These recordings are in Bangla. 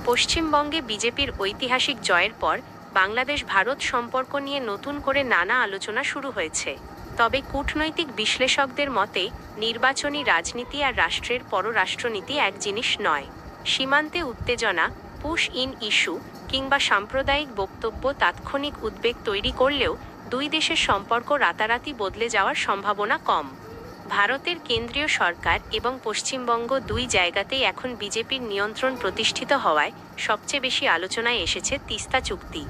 পশ্চিমবঙ্গে বিজেপির ঐতিহাসিক জয়ের পর বাংলাদেশ ভারত সম্পর্ক নিয়ে নতুন করে নানা আলোচনা শুরু হয়েছে। তবে কূটনৈতিক বিশ্লেষকদের মতে নির্বাচনী রাজনীতি আর রাষ্ট্রের পররাষ্ট্রনীতি এক জিনিস নয়। সীমান্তে উত্তেজনা, পুশ ইন ইস্যু কিংবা সাম্প্রদায়িক বক্তব্য তাৎক্ষণিক উদ্বেগ তৈরি করলেও দুই দেশের সম্পর্ক রাতারাতি বদলে যাওয়ার সম্ভাবনা কম। ভারতের কেন্দ্রীয় সরকার এবং পশ্চিমবঙ্গ দুই জায়গাতেই এখন বিজেপির নিয়ন্ত্রণ প্রতিষ্ঠিত হওয়ায় সবচেয়ে বেশি আলোচনায় এসেছে তিস্তা চুক্তি।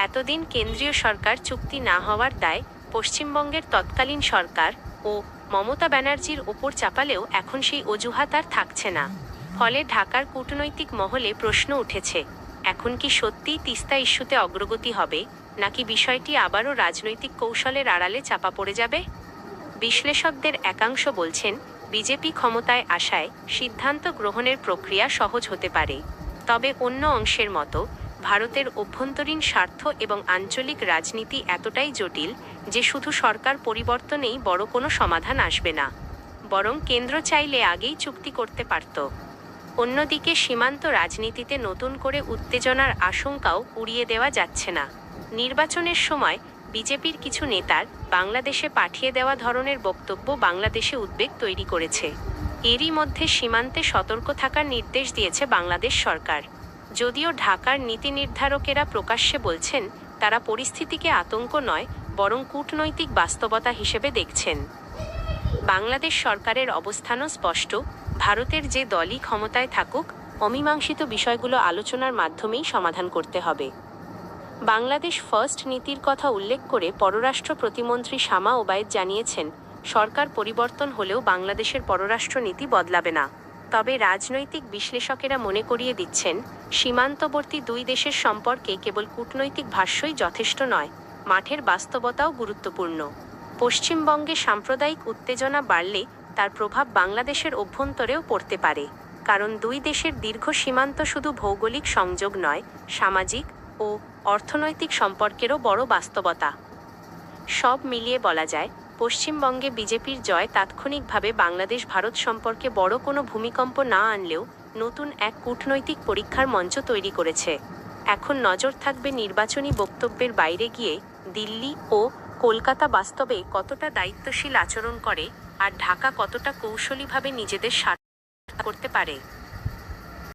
এতদিন কেন্দ্রীয় সরকার চুক্তি না হওয়ার দায় পশ্চিমবঙ্গের তৎকালীন সরকার ও মমতা ব্যানার্জির ওপর চাপালেও এখন সেই অজুহাত আর থাকছে না। ফলে ঢাকার কূটনৈতিক মহলে প্রশ্ন উঠেছে, এখন কি সত্যিই তিস্তা ইস্যুতে অগ্রগতি হবে, নাকি বিষয়টি আবারও রাজনৈতিক কৌশলের আড়ালে চাপা পড়ে যাবে? বিশ্লেষকদের একাংশ বলছেন, বিজেপি ক্ষমতায় আসায় সিদ্ধান্ত গ্রহণের প্রক্রিয়া সহজ হতে পারে। তবে অন্য অংশের মতো ভারতের অভ্যন্তরীণ স্বার্থ এবং আঞ্চলিক রাজনীতি এতটাই জটিল যে শুধু সরকার পরিবর্তনেই বড় কোনো সমাধান আসবে না, বরং কেন্দ্র চাইলে আগেই চুক্তি করতে পারত। অন্যদিকে সীমান্ত রাজনীতিতে নতুন করে উত্তেজনার আশঙ্কাও উড়িয়ে দেওয়া যাচ্ছে না। নির্বাচনের সময় বিজেপির কিছু নেতার বাংলাদেশে পাঠিয়ে দেওয়া ধরনের বক্তব্য বাংলাদেশে উদ্বেগ তৈরি করেছে। এরই মধ্যে সীমান্তে সতর্ক থাকার নির্দেশ দিয়েছে বাংলাদেশ সরকার। যদিও ঢাকার নীতি নির্ধারকেরা প্রকাশ্যে বলছেন তারা পরিস্থিতিকে আতঙ্ক নয়, বরং কূটনৈতিক বাস্তবতা হিসেবে দেখছেন। বাংলাদেশ সরকারের অবস্থানও স্পষ্ট, ভারতের যে দলই ক্ষমতায় থাকুক, অমীমাংসিত বিষয়গুলো আলোচনার মাধ্যমেই সমাধান করতে হবে। বাংলাদেশ ফার্স্ট নীতির কথা উল্লেখ করে পররাষ্ট্র প্রতিমন্ত্রী শামা ওবায়েদ জানিয়েছেন, সরকার পরিবর্তন হলেও বাংলাদেশের পররাষ্ট্র নীতি বদলাবে না। তবে রাজনৈতিক বিশ্লেষকেরা মনে করিয়ে দিচ্ছেন, সীমান্তবর্তী দুই দেশের সম্পর্কে কেবল কূটনৈতিক ভাষ্যই যথেষ্ট নয়, মাঠের বাস্তবতাও গুরুত্বপূর্ণ। পশ্চিমবঙ্গে সাম্প্রদায়িক উত্তেজনা বাড়লে তার প্রভাব বাংলাদেশের অভ্যন্তরেও পড়তে পারে, কারণ দুই দেশের দীর্ঘ সীমান্ত শুধু ভৌগোলিক সংযোগ নয়, সামাজিক ও অর্থনৈতিক সম্পর্কেরও বড় বাস্তবতা। সব মিলিয়ে বলা যায়, পশ্চিমবঙ্গে বিজেপির জয় তাৎক্ষণিকভাবে বাংলাদেশ ভারত সম্পর্কে বড় কোনো ভূমিকম্প না আনলেও নতুন এক কূটনৈতিক পরীক্ষার মঞ্চ তৈরি করেছে। এখন নজর থাকবে নির্বাচনী বক্তব্যের বাইরে গিয়ে দিল্লি ও কলকাতা বাস্তবে কতটা দায়িত্বশীল আচরণ করে আর ঢাকা কতটা কৌশলীভাবে নিজেদের স্বার্থ করতে পারে।